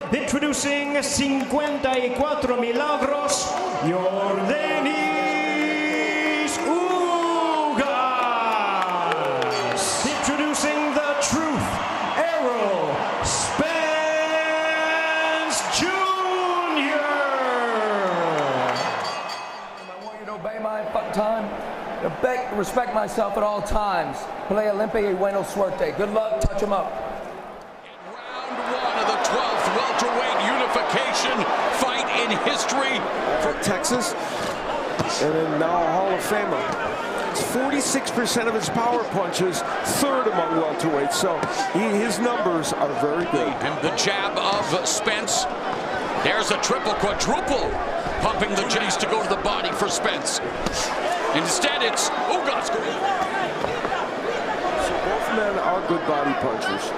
Introducing 54 milagros, Eurdenis Ugas. Introducing the truth, Errol Jr. I want you to obey my time, respect myself at all times. Play Olympia y buena suerte. Good luck, touch him up. The 12th welterweight unification fight in history for Texas, and then now a Hall of Famer. It's 46% of his power punches, third among welterweights, so his numbers are very good. And the jab of Spence. There's a triple, quadruple, pumping the jabs to go to the body for Spence. Instead, it's Ugas. So both men are good body punchers.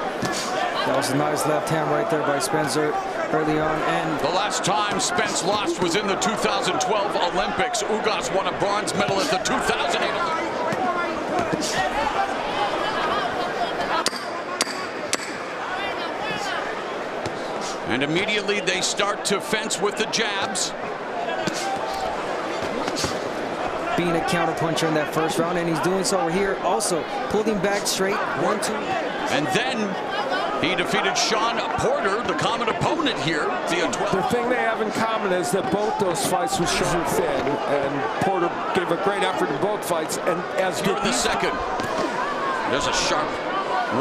That was a nice left hand right there by Spencer early on. And the last time Spence lost was in the 2012 Olympics. Ugas won a bronze medal at the 2008 Olympics. And immediately they start to fence with the jabs. Being a counterpuncher in that first round, and he's doing so here also. Pulling back straight, 1-2. And then he defeated Sean Porter, the common opponent here. The thing they have in common is that both those fights was Sean thin, and Porter gave a great effort in both fights. And as here in the second, there's a sharp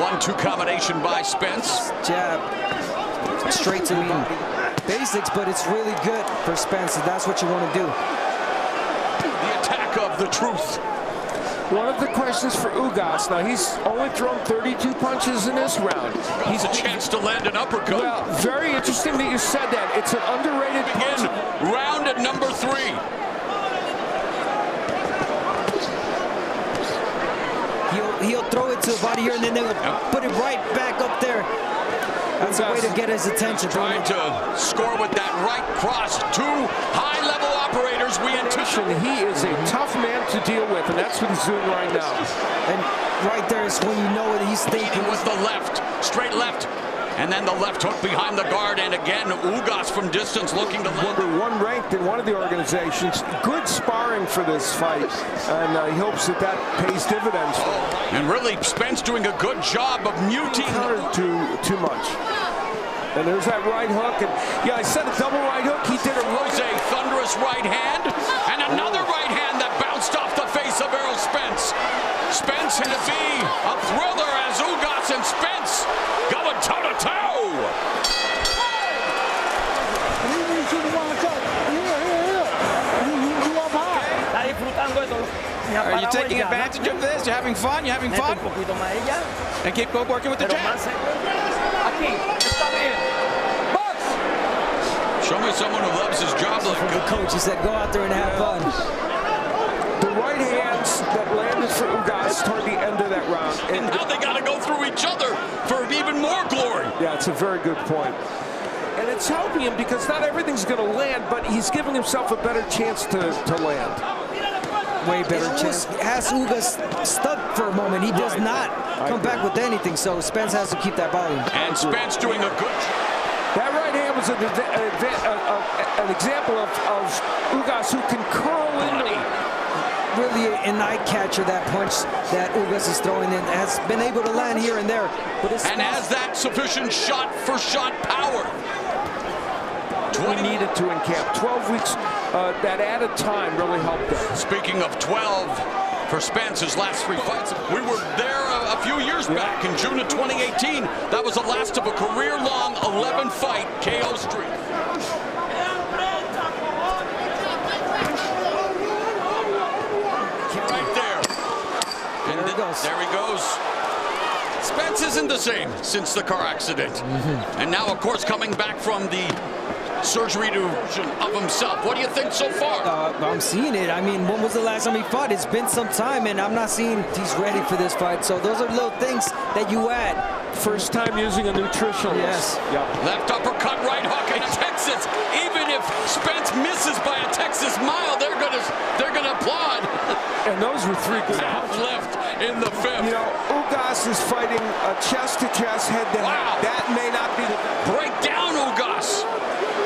1-2 combination by Spence. Jab, straight to me. Basics, but it's really good for Spence, and that's what you want to do. The attack of the truth. One of the questions for Ugas, now he's only thrown 32 punches in this round. He's a chance to land an uppercut. Well, very interesting that you said that. It's an underrated punch. Round at number 3. He'll throw it to the body here, and then they'll put it right back up there. That's a way to get his attention. Trying to score with that right cross. Two high-level operators we anticipate. He is a tough man to deal with, and that's what he's doing right now. And right there is when you know that he's thinking. With the left, straight left, and then the left hook behind the guard, and again Ugas from distance looking to land. Number 1 ranked in one of the organizations. Good sparring for this fight, and he hopes that that pays dividends for him. And really, Spence doing a good job of muting. Too much. And there's that right hook, and yeah, I said a double right hook. He did it. Was a thunderous right hand, and another right hand that bounced off the face of Errol Spence. Spence had to be a thriller as Ugas and Spence going toe to toe. Are you taking advantage of this? You're having fun? You're having fun? And keep working with the jab. Show me someone who loves his job like the coach. He said, go out there and have fun. The right hands that landed for Ugas toward the end of that round. And now they got to go through each other for even more glory. Yeah, it's a very good point. And it's helping him because not everything's going to land, but he's giving himself a better chance to land. Way better chance. Has Ugas stuck for a moment. He does not come back with anything, so Spence has to keep that body. And Spence doing a good job. That right hand was an example of Ugas who can curl into it. Really an eye catcher, that punch that Ugas is throwing in. Has been able to land here and there. But and has that sufficient shot-for-shot power. We needed to in camp. 12 weeks, that added time really helped them. Speaking of 12, for Spence, his last 3 fights, we were there a few years back in June of 2018. That was the last of a career-long 11-fight KO streak. Right there. And there he goes. Spence isn't the same since the car accident. And now, of course, coming back from the surgery of himself. What do you think so far? I'm seeing it. I mean, when was the last time he fought? It's been some time, and I'm not seeing he's ready for this fight. So those are little things that you add. First time using a nutritionalist. Yes. Yep. Left uppercut, right hook, and Texas. Even if Spence misses by a Texas mile, they're gonna applaud. And those were 3 good punches left in the 5th. You know, Ugas is fighting a chest-to-chest, head-to-head. Wow. That may not be the... Break down, Ugas.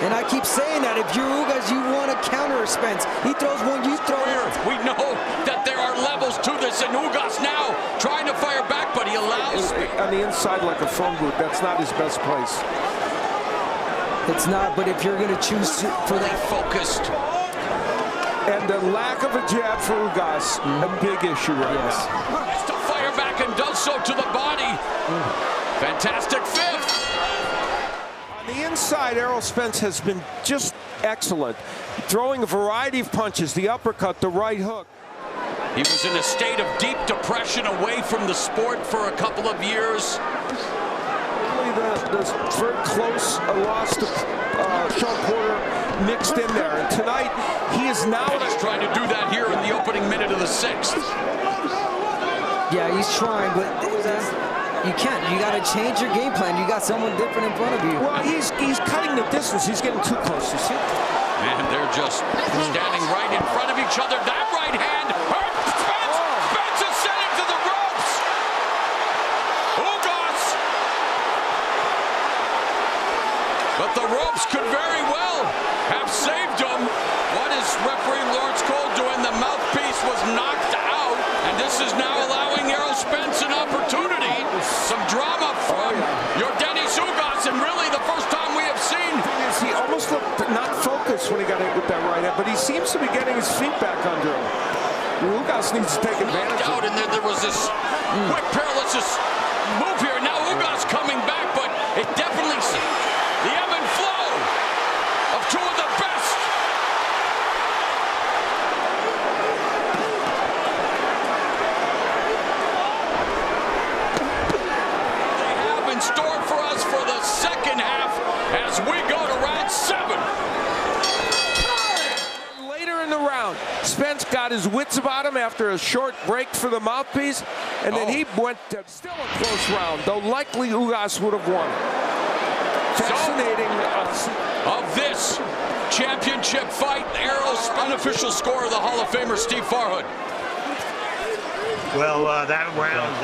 And I keep saying that if you're Ugas, you want to counter Spence. He throws one, you throw one. We know that there are levels to this, and Ugas now trying to fire back, but he allows. On the inside like a phone booth, that's not his best place. It's not, but if you're going to choose for Fully focused. And the lack of a jab for Ugas, a big issue right now. Has to fire back and does so to the body. Fantastic fifth. On the inside, Errol Spence has been just excellent, throwing a variety of punches, the uppercut, the right hook. He was in a state of deep depression away from the sport for a couple of years. Really the very close loss to Sean Porter mixed in there. And tonight, he is now... And he's trying to do that here in the opening minute of the sixth. Yeah, he's trying, but you can't. You got to change your game plan. You got someone different in front of you. Well, he's cutting the distance. He's getting too close. You see? And they're just standing right in front of each other. That right hand hurt Spence. Spence has sent him to the ropes. Ugas. But the ropes could very well have saved him. What is referee Lawrence Cole doing? The mouthpiece was knocked out. And this is now allowing Errol Spence an opportunity. Some drama from Eurdenis Ugas. And really the first time we have seen. He almost looked not focused when he got hit with that right hand, but he seems to be getting his feet back under him. Ugas needs to take advantage of it. And then there was this quick paralysis move here. Now Ugas coming back, but it definitely the ebb and flow of two of the best. They have in store for us for the second half as we go to round 7. Later in the round, Spence got his wits about him after a short break for the mouthpiece, and then he went to still a close round, though likely Ugas would have won. Fascinating. Of this championship fight, Errol's unofficial score of the Hall of Famer Steve Farhood. Well, that round,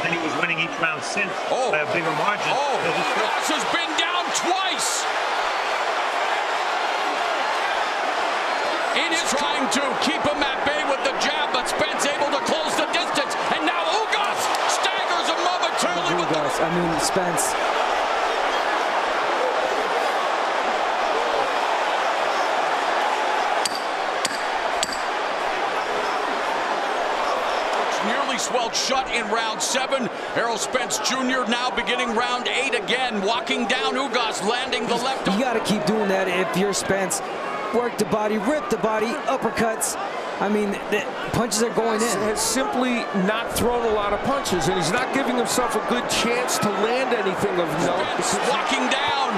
then he was winning each round since by a bigger margin. Ugas has been down twice. In his trying to keep him at bay with the jab, but Spence able to close the distance. And now Ugas staggers him momentarily with the... Spence. Nearly swelled shut in round 7. Errol Spence Jr. now beginning round 8 again, walking down Ugas, landing the left. You got to keep doing that if you're Spence. Work the body, rip the body, uppercuts. I mean, the punches are going in. Has simply not thrown a lot of punches, and he's not giving himself a good chance to land anything of note. Spence walking down.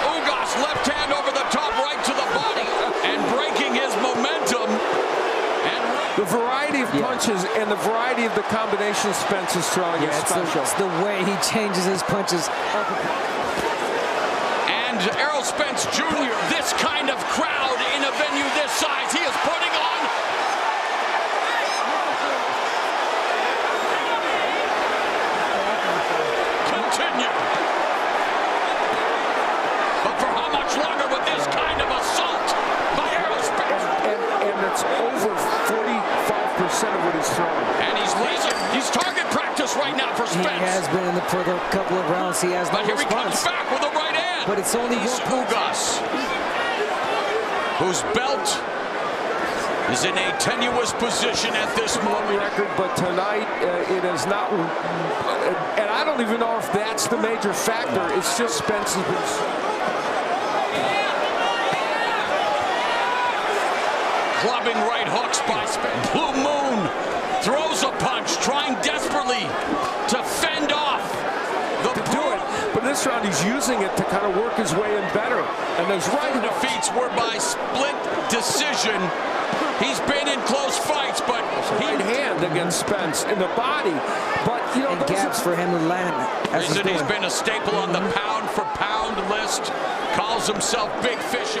Ugas left hand over the top right to the body and breaking his momentum. And the variety of punches and the variety of the combinations Spence is throwing is special. It's the way he changes his punches. And Errol Spence Jr., this kind of crowd in a venue this size, he is putting on. Continue. But for how much longer with this kind of assault by Errol Spence? And it's over 45% of what he's throwing. And he's target practice right now for Spence. He has been for the couple of rounds. He has no response. But here he comes back with a right hand. But it's only Ugas, whose belt is in a tenuous position at this moment. Record, but tonight it is not. And I don't even know if that's the major factor. It's just Spence has been. Clubbing right hooks by Spence. Blue Moon throws a punch, trying desperately to fend off the But this round he's using it to kind of work his way in better. And those right defeats were by split decision. He's been in close fights, but right hand against Spence in the body. But you know, and gaps for him to land. Reason he's been a staple on the pound for pound list. Calls himself Big Fish.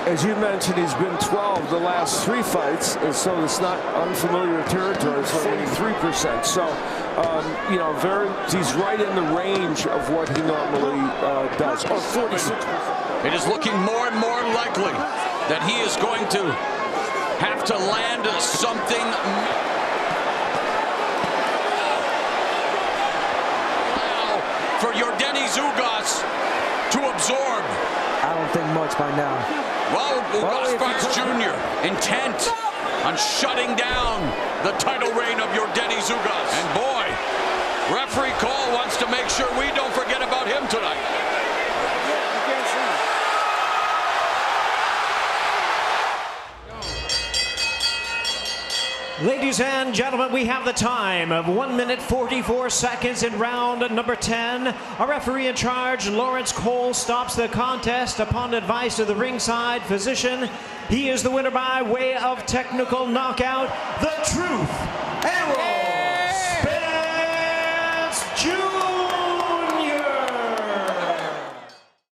As you mentioned, he's been 12 the last 3 fights, and so it's not unfamiliar territory. It's 43%. So You know, he's right in the range of what he normally does. Or 46%. It is looking more and more likely that he is going to have to land something. Wow, for Eurdenis Ugas to absorb. I don't think much by now. Well, Ugas Jr. intent on shutting down the title reign of Eurdenis Ugas. And boy, referee Cole wants to make sure we don't forget about him tonight. Ladies and gentlemen, we have the time of 1 minute 44 seconds in round number 10. Our referee in charge, Lawrence Cole, stops the contest upon advice of the ringside physician. He is the winner by way of technical knockout, The Truth, Errol.